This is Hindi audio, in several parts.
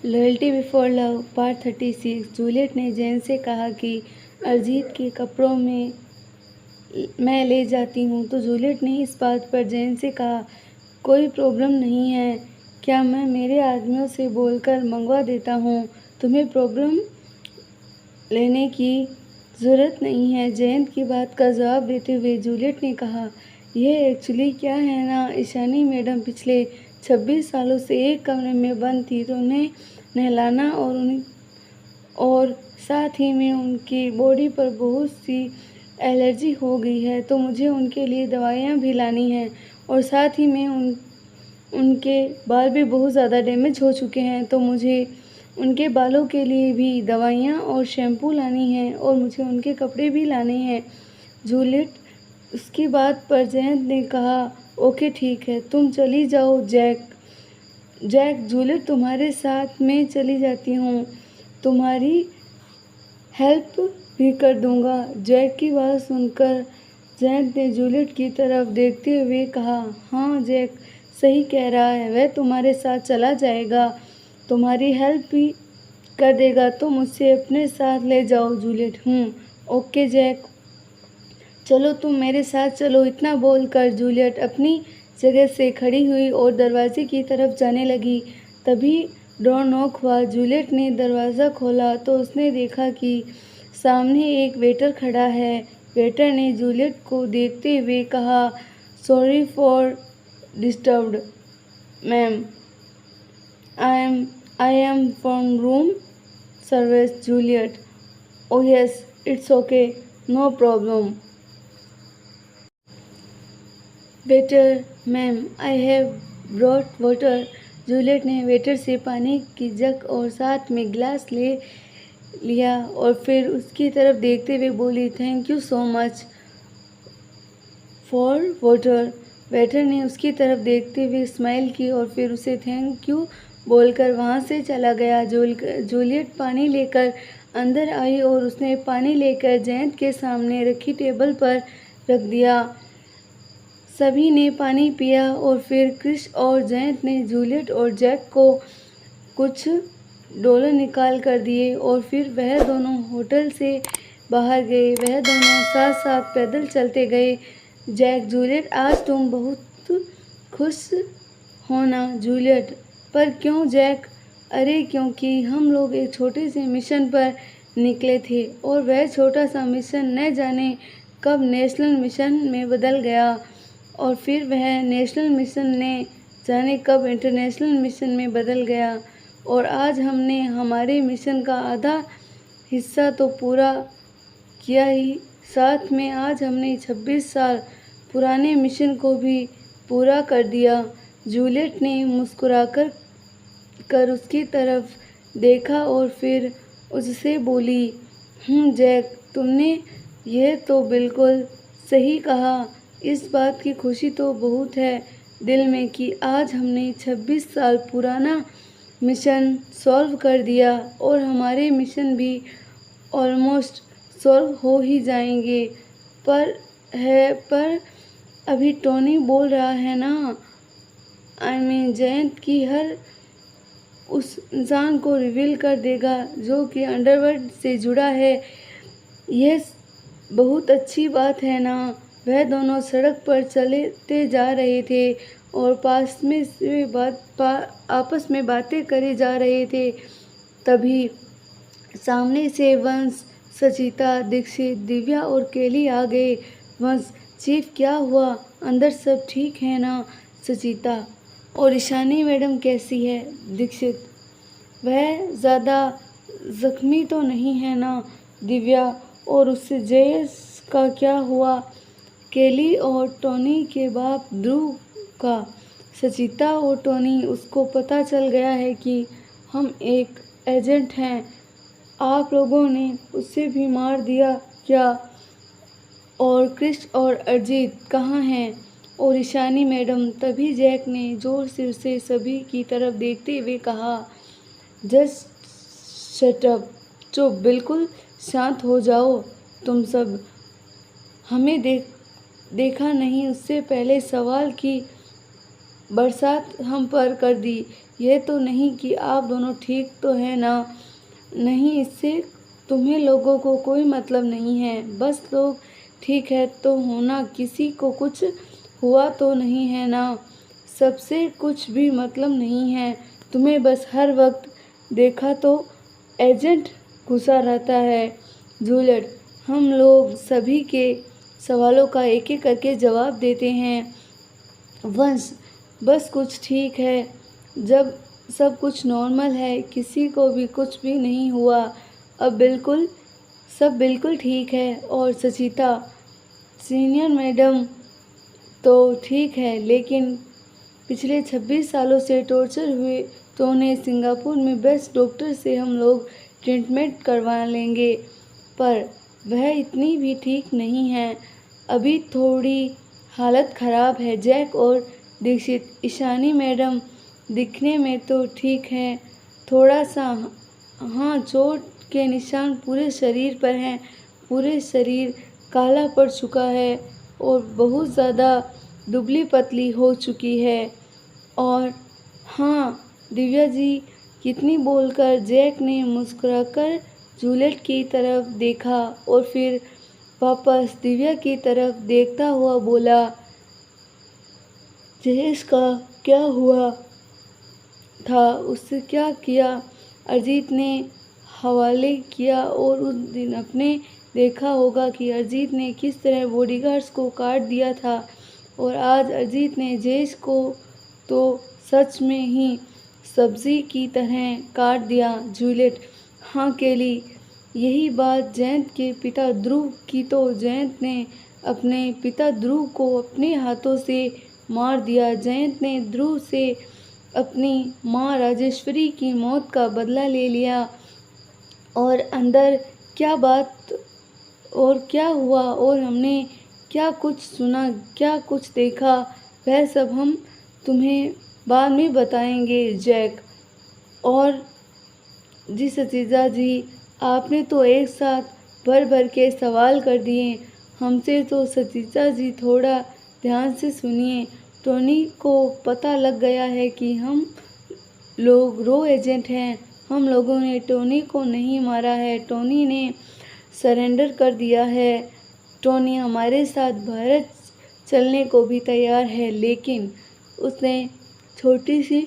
Loyalty before love part 36। Juliet ने जैन से कहा कि अरिजीत के कपड़ों में मैं ले जाती हूँ, तो जूलियट ने इस बात पर जैन से कहा, कोई प्रॉब्लम नहीं है, क्या मैं मेरे आदमियों से बोलकर मंगवा देता हूँ, तुम्हें प्रॉब्लम लेने की ज़रूरत नहीं है। जयंत की बात का जवाब देते हुए जूलियट ने कहा, यह एक्चुअली क्या है ना ईशानी मैडम पिछले 26 सालों से एक कमरे में बंद थी, तो उन्हें नहलाना और साथ ही में उनकी बॉडी पर बहुत सी एलर्जी हो गई है, तो मुझे उनके लिए दवाइयाँ भी लानी हैं और साथ ही में उनके बाल भी बहुत ज़्यादा डैमेज हो चुके हैं, तो मुझे उनके बालों के लिए भी दवाइयाँ और शैम्पू लानी है और मुझे उनके कपड़े भी लाने हैं। जूलियट उसकी बात पर जयंत ने कहा, ओके ठीक है, तुम चली जाओ जैक जूलियट तुम्हारे साथ में चली जाती हूँ, तुम्हारी हेल्प भी कर दूंगा। जैक की बात सुनकर जयंत ने जूलियट की तरफ देखते हुए कहा, हाँ जैक सही कह रहा है, वह तुम्हारे साथ चला जाएगा, तुम्हारी हेल्प भी कर देगा, तो मुझसे अपने साथ ले जाओ जूलियट। ओके जैक, चलो तुम मेरे साथ चलो। इतना बोलकर जूलियट अपनी जगह से खड़ी हुई और दरवाजे की तरफ जाने लगी। तभी डोर नॉक हुआ। जूलियट ने दरवाज़ा खोला तो उसने देखा कि सामने एक वेटर खड़ा है। वेटर ने जूलियट को देखते हुए कहा, sorry for disturbed ma'am, I am from room service. Juliet, oh yes it's okay, no problem. Waiter, ma'am I have brought water. Juliet ने वेटर से पानी की जग और साथ में गिलास ले लिया और फिर उसकी तरफ देखते हुए बोली, thank you so much for water. Waiter ने उसकी तरफ देखते हुए स्माइल की और फिर उसे थैंक यू बोलकर वहाँ से चला गया। जूलियट पानी लेकर अंदर आई और उसने पानी लेकर जयंत के सामने रखी टेबल पर रख दिया। सभी ने पानी पिया और फिर क्रिश और जयंत ने जूलियट और जैक को कुछ डॉलर निकाल कर दिए और फिर वह दोनों होटल से बाहर गए। वह दोनों साथ साथ पैदल चलते गए। जैक, जूलियट, आज तुम बहुत खुश हो ना? जूलियट, पर क्यों जैक? अरे क्योंकि हम लोग एक छोटे से मिशन पर निकले थे और वह छोटा सा मिशन न जाने कब नेशनल मिशन में बदल गया और फिर वह नेशनल मिशन ने जाने कब इंटरनेशनल मिशन में बदल गया और आज हमने हमारे मिशन का आधा हिस्सा तो पूरा किया ही, साथ में आज हमने 26 साल पुराने मिशन को भी पूरा कर दिया। जूलियट ने मुस्कुराकर उसकी तरफ देखा और फिर उससे बोली, जैक, तुमने यह तो बिल्कुल सही कहा। इस बात की खुशी तो बहुत है दिल में कि आज हमने 26 साल पुराना मिशन सॉल्व कर दिया और हमारे मिशन भी ऑलमोस्ट सॉल्व हो ही जाएंगे। पर अभी टोनी बोल रहा है ना, जयंत की हर उस इंसान को रिवील कर देगा जो कि अंडरवर्ल्ड से जुड़ा है। यह बहुत अच्छी बात है ना? वह दोनों सड़क पर चलते जा रहे थे और आपस में बातें करे जा रहे थे। तभी सामने से वंश, सचिता, दीक्षित, दिव्या और केली आ गए। वंश, चीफ क्या हुआ? अंदर सब ठीक है ना? सचिता, और ईशानी मैडम कैसी है? दीक्षित, वह ज़्यादा जख्मी तो नहीं है ना? दिव्या, और उससे जेस का क्या हुआ? केली, और टोनी के बाप ध्रुव का? सचिता और टोनी, उसको पता चल गया है कि हम एक एजेंट हैं, आप लोगों ने उसे भी मार दिया क्या? और क्रिश और अरिजीत कहाँ हैं? और ईशानी मैडम? तभी जैक ने जोर से उसे सभी की तरफ देखते हुए कहा, जस्ट शट अप, चुप, बिल्कुल शांत हो जाओ तुम सब। हमें देखा नहीं उससे पहले सवाल की बरसात हम पर कर दी। यह तो नहीं कि आप दोनों ठीक तो हैं ना? नहीं, इससे तुम्हें लोगों को कोई मतलब नहीं है। बस लोग ठीक है तो होना, किसी को कुछ हुआ तो नहीं है ना? सबसे कुछ भी मतलब नहीं है। तुम्हें बस हर वक्त देखा तो एजेंट घुसा रहता है। जूलियट, हम लोग सभी के सवालों का एक एक करके जवाब देते हैं। वंश, बस कुछ ठीक है। जब सब कुछ नॉर्मल है, किसी को भी कुछ भी नहीं हुआ। अब सब बिल्कुल ठीक है। और सचिता, सीनियर मैडम तो ठीक है, लेकिन पिछले 26 सालों से टॉर्चर हुए तो उन्हें सिंगापुर में बेस्ट डॉक्टर से हम लोग ट्रीटमेंट करवा लेंगे, पर वह इतनी भी ठीक नहीं है। अभी थोड़ी हालत ख़राब है। जैक और दीक्षित, ईशानी मैडम दिखने में तो ठीक है, थोड़ा सा हाँ, चोट के निशान पूरे शरीर पर हैं। पूरे शरीर काला पड़ चुका है और बहुत ज़्यादा दुबली पतली हो चुकी है। और हाँ दिव्या जी, कितनी बोलकर जैक ने मुस्कुराकर जूलियट की तरफ देखा और फिर वापस दिव्या की तरफ देखता हुआ बोला, जयेश का क्या हुआ था? उससे क्या किया? अरिजीत ने हवाले किया। और उस दिन आपने देखा होगा कि अरिजीत ने किस तरह बॉडीगार्ड्स को काट दिया था, और आज अरिजीत ने जयेश को तो सच में ही सब्जी की तरह काट दिया। जूलियट, हाँ केली, यही बात जयंत के पिता ध्रुव की तो जयंत ने अपने पिता ध्रुव को अपने हाथों से मार दिया। जयंत ने ध्रुव से अपनी माँ राजेश्वरी की मौत का बदला ले लिया। और अंदर क्या बात और क्या हुआ और हमने क्या कुछ सुना, क्या कुछ देखा, वह सब हम तुम्हें बाद में बताएंगे जैक। और जी सतीजा जी, आपने तो एक साथ भर भर के सवाल कर दिए हमसे, तो सतीजा जी थोड़ा ध्यान से सुनिए। टोनी को पता लग गया है कि हम लोग रो एजेंट हैं। हम लोगों ने टोनी को नहीं मारा है, टोनी ने सरेंडर कर दिया है। टोनी हमारे साथ भारत चलने को भी तैयार है, लेकिन उसने छोटी सी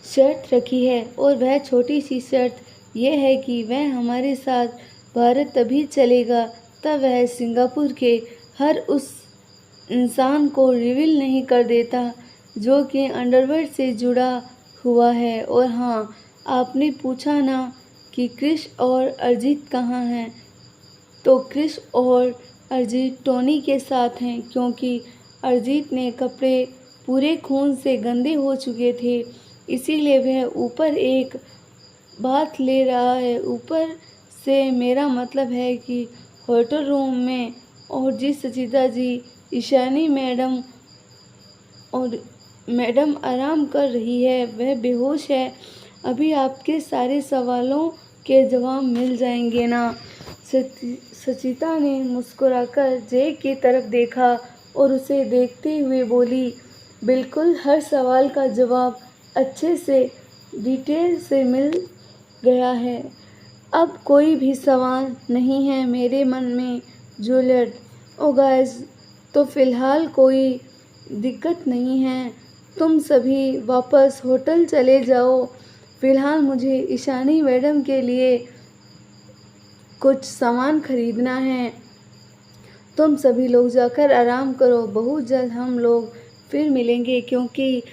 शर्त रखी है, और वह छोटी सी शर्त यह है कि वह हमारे साथ भारत तभी चलेगा तब वह सिंगापुर के हर उस इंसान को रिवील नहीं कर देता जो कि अंडरवर्ल्ड से जुड़ा हुआ है। और हाँ, आपने पूछा ना कि क्रिश और अरिजीत कहाँ हैं, तो क्रिश और अरिजीत टोनी के साथ हैं, क्योंकि अरिजीत ने कपड़े पूरे खून से गंदे हो चुके थे, इसीलिए वह ऊपर एक बात ले रहा है। ऊपर से मेरा मतलब है कि होटल रूम में। और जी सचिता जी, ईशानी मैडम और मैडम आराम कर रही है, वह बेहोश है। अभी आपके सारे सवालों के जवाब मिल जाएंगे ना? सचिता ने मुस्कुराकर जय की तरफ देखा और उसे देखते हुए बोली, बिल्कुल, हर सवाल का जवाब अच्छे से डिटेल से मिल गया है। अब कोई भी सवाल नहीं है मेरे मन में जूलियट। ओ गाइस, तो फिलहाल कोई दिक्कत नहीं है, तुम सभी वापस होटल चले जाओ। फिलहाल मुझे ईशानी मैडम के लिए कुछ सामान खरीदना है। तुम सभी लोग जाकर आराम करो। बहुत जल्द हम लोग फिर मिलेंगे, क्योंकि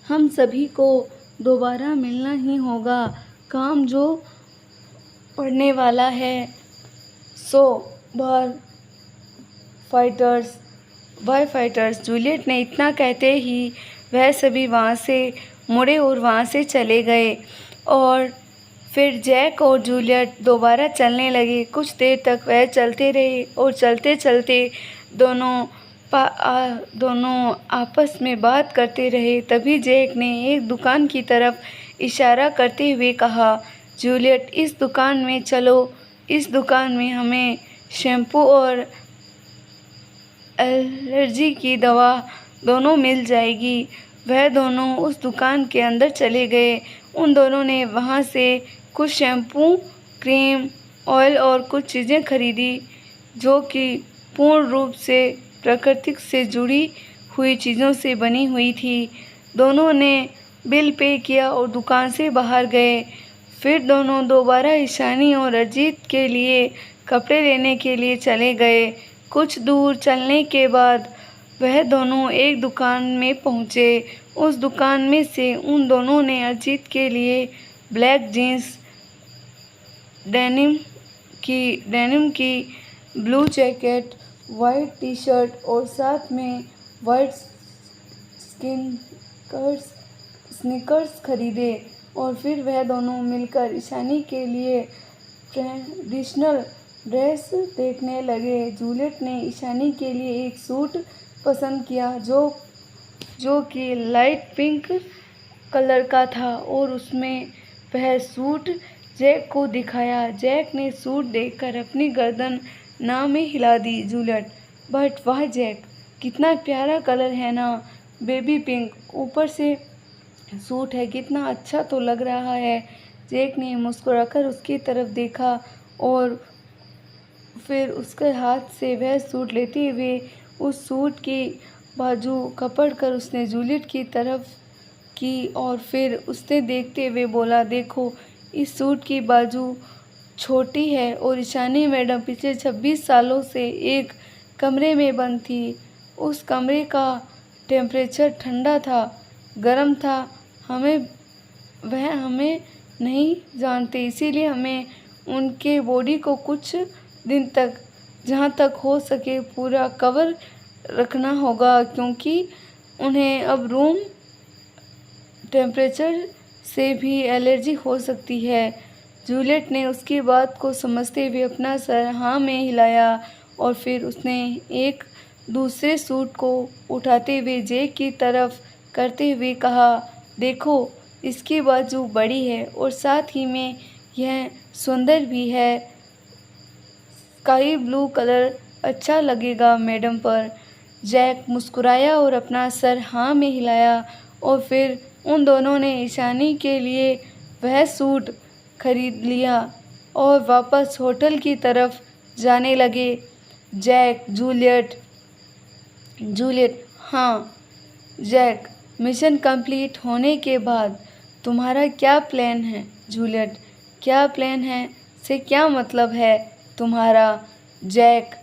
हम सभी को दोबारा मिलना ही होगा। काम जो पड़ने वाला है। सो बाय फाइटर्स। जूलियट ने इतना कहते ही वह सभी वहाँ से मुड़े और वहाँ से चले गए। और फिर जैक और जूलियट दोबारा चलने लगे। कुछ देर तक वह चलते रहे और चलते चलते दोनों आपस में बात करते रहे। तभी जैक ने एक दुकान की तरफ इशारा करते हुए कहा, जूलियट, इस दुकान में चलो। इस दुकान में हमें शैम्पू और एलर्जी की दवा दोनों मिल जाएगी। वह दोनों उस दुकान के अंदर चले गए। उन दोनों ने वहाँ से कुछ शैम्पू, क्रीम, ऑयल और कुछ चीज़ें खरीदी जो कि पूर्ण रूप से प्रकृति से जुड़ी हुई चीज़ों से बनी हुई थी। दोनों ने बिल पे किया और दुकान से बाहर गए। फिर दोनों दोबारा ईशानी और अजीत के लिए कपड़े लेने के लिए चले गए। कुछ दूर चलने के बाद वह दोनों एक दुकान में पहुँचे। उस दुकान में से उन दोनों ने अजीत के लिए ब्लैक जीन्स, डेनिम की blue jacket, white T shirt और साथ में वाइट स्नीकर्स खरीदे। और फिर वह दोनों मिलकर ईशानी के लिए ट्रेडिशनल ड्रेस देखने लगे। जूलियट ने ईशानी के लिए एक सूट पसंद किया जो कि लाइट पिंक कलर का था और उसमें वह सूट जैक को दिखाया। जैक ने सूट देखकर अपनी गर्दन ना में हिला दी। जूलियट, बट वाह जैक, कितना प्यारा कलर है ना, बेबी पिंक, ऊपर से सूट है, कितना अच्छा तो लग रहा है। जैक ने मुस्कुराकर उसकी तरफ देखा और फिर उसके हाथ से वह सूट लेते हुए उस सूट की बाजू पकड़कर उसने जूलियट की तरफ की और फिर उसने देखते हुए बोला, देखो इस सूट की बाजू छोटी है और ईशानी मैडम पिछले 26 सालों से एक कमरे में बंद थी। उस कमरे का टेम्परेचर ठंडा था, गर्म था। वह हमें नहीं जानते, इसीलिए हमें उनके बॉडी को कुछ दिन तक, जहाँ तक हो सके, पूरा कवर रखना होगा क्योंकि उन्हें अब रूम टेम्परेचर से भी एलर्जी हो सकती है। जूलियट ने उसकी बात को समझते हुए अपना सर हाँ में हिलाया और फिर उसने एक दूसरे सूट को उठाते हुए जैक की तरफ करते हुए कहा, देखो इसकी बाजू बड़ी है और साथ ही में यह सुंदर भी है। स्काई ब्लू कलर अच्छा लगेगा मैडम पर। जैक मुस्कुराया और अपना सर हाँ में हिलाया और फिर उन दोनों ने ईशानी के लिए वह सूट खरीद लिया और वापस होटल की तरफ जाने लगे। जैक, जूलियट, हाँ जैक, मिशन कंप्लीट होने के बाद तुम्हारा क्या प्लान है? जूलियट, क्या प्लान है से क्या मतलब है तुम्हारा? जैक,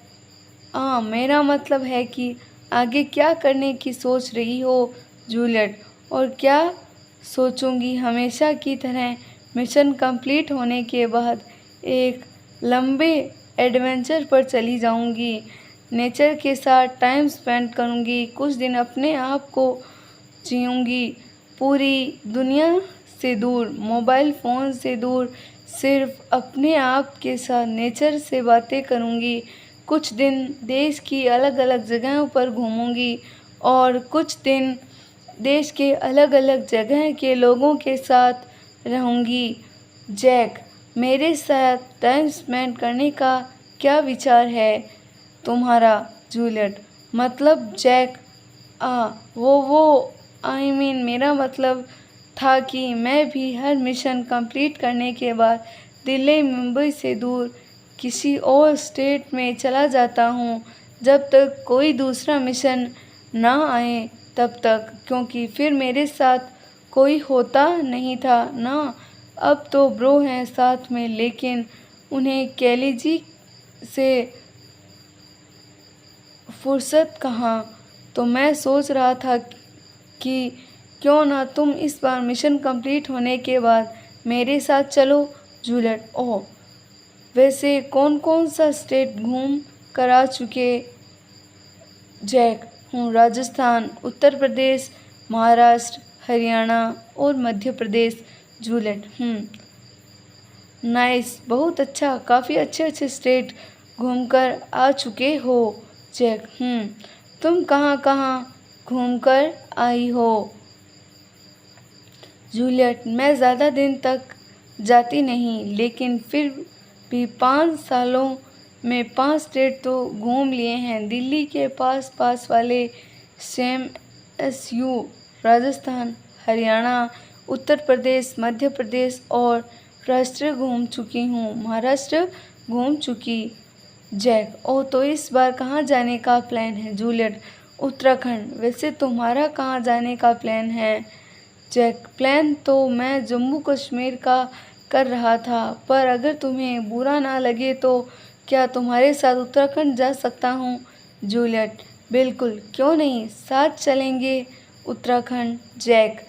मेरा मतलब है कि आगे क्या करने की सोच रही हो? जूलियट, और क्या सोचूंगी, हमेशा की तरह मिशन कंप्लीट होने के बाद एक लंबे एडवेंचर पर चली जाऊंगी। नेचर के साथ टाइम स्पेंड करूंगी, कुछ दिन अपने आप को जीऊंगी, पूरी दुनिया से दूर, मोबाइल फ़ोन से दूर, सिर्फ अपने आप के साथ नेचर से बातें करूंगी। कुछ दिन देश की अलग अलग जगहों पर घूमूंगी और कुछ दिन देश के अलग अलग जगह के लोगों के साथ रहूंगी। जैक, मेरे साथ टाइम स्पेंड करने का क्या विचार है तुम्हारा? जूलियट, मतलब जैक, मेरा मतलब था कि मैं भी हर मिशन कंप्लीट करने के बाद दिल्ली मुंबई से दूर किसी और स्टेट में चला जाता हूँ जब तक कोई दूसरा मिशन ना आए तब तक, क्योंकि फिर मेरे साथ कोई होता नहीं था ना। अब तो ब्रो हैं साथ में, लेकिन उन्हें कैलीजी से फुर्सत कहाँ। तो मैं सोच रहा था कि क्यों ना तुम इस बार मिशन कंप्लीट होने के बाद मेरे साथ चलो। जूलियट, ओह वैसे कौन कौन सा स्टेट घूम कर आ चुके? जैक, हूँ राजस्थान, उत्तर प्रदेश, महाराष्ट्र, हरियाणा और मध्य प्रदेश। जूलियट, नाइस, बहुत अच्छा, काफ़ी अच्छे अच्छे स्टेट घूमकर आ चुके हो। जैक, तुम कहाँ कहाँ घूमकर आई हो? जूलियट, मैं ज़्यादा दिन तक जाती नहीं, लेकिन फिर भी 5 सालों में 5 स्टेट तो घूम लिए हैं। दिल्ली के पास वाले same as you Rajasthan, Haryana, Uttar Pradesh, Madhya Pradesh और राष्ट्र घूम चुकी हूँ, महाराष्ट्र घूम चुकी। जैक: ओह, तो इस बार कहाँ जाने का प्लान है? जूलियट: उत्तराखंड। वैसे तुम्हारा कहाँ जाने का प्लान है? जैक: प्लान तो मैं जम्मू कश्मीर का कर रहा था, पर अगर तुम्हें बुरा ना लगे तो क्या तुम्हारे साथ उत्तराखंड जा सकता हूँ? जूलियट: बिल्कुल, क्यों नहीं, साथ चलेंगे उत्तराखंड। जैक: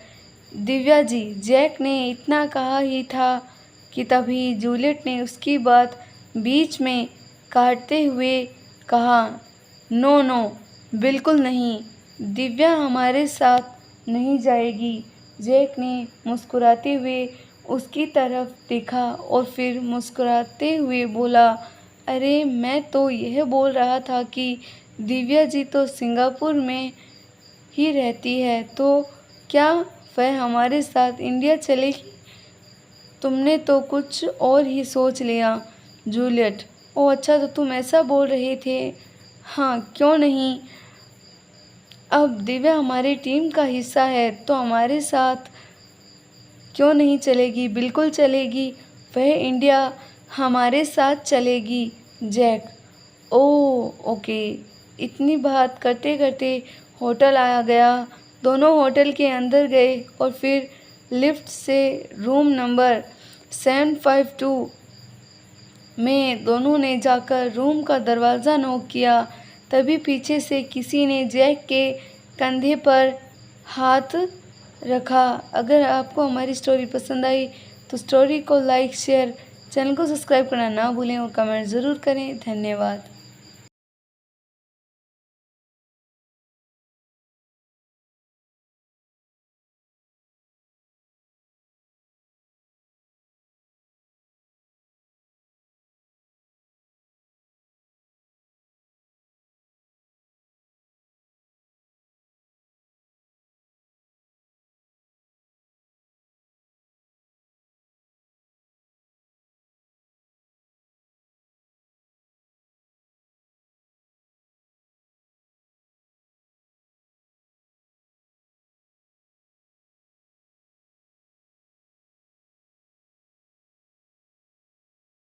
दिव्या जी। जैक ने इतना कहा ही था कि तभी जूलियट ने उसकी बात बीच में काटते हुए कहा, नो नो, बिल्कुल नहीं, दिव्या हमारे साथ नहीं जाएगी। जैक ने मुस्कुराते हुए उसकी तरफ देखा और फिर मुस्कुराते हुए बोला, अरे मैं तो यह बोल रहा था कि दिव्या जी तो सिंगापुर में ही रहती है, तो क्या वह हमारे साथ इंडिया चलेगी? तुमने तो कुछ और ही सोच लिया। जूलियट: ओह अच्छा, तो तुम ऐसा बोल रहे थे। हाँ, क्यों नहीं, अब दिव्या हमारी टीम का हिस्सा है तो हमारे साथ क्यों नहीं चलेगी? बिल्कुल चलेगी, वह इंडिया हमारे साथ चलेगी। Jack: oh okay. इतनी बात करते करते होटल आ गया। दोनों होटल के अंदर गए और फिर लिफ्ट से रूम नंबर 752 में दोनों ने जाकर रूम का दरवाज़ा नॉक किया। तभी पीछे से किसी ने जैक के कंधे पर हाथ रखा। अगर आपको हमारी स्टोरी पसंद आई तो स्टोरी को लाइक, शेयर, चैनल को सब्सक्राइब करना ना भूलें और कमेंट ज़रूर करें। धन्यवाद।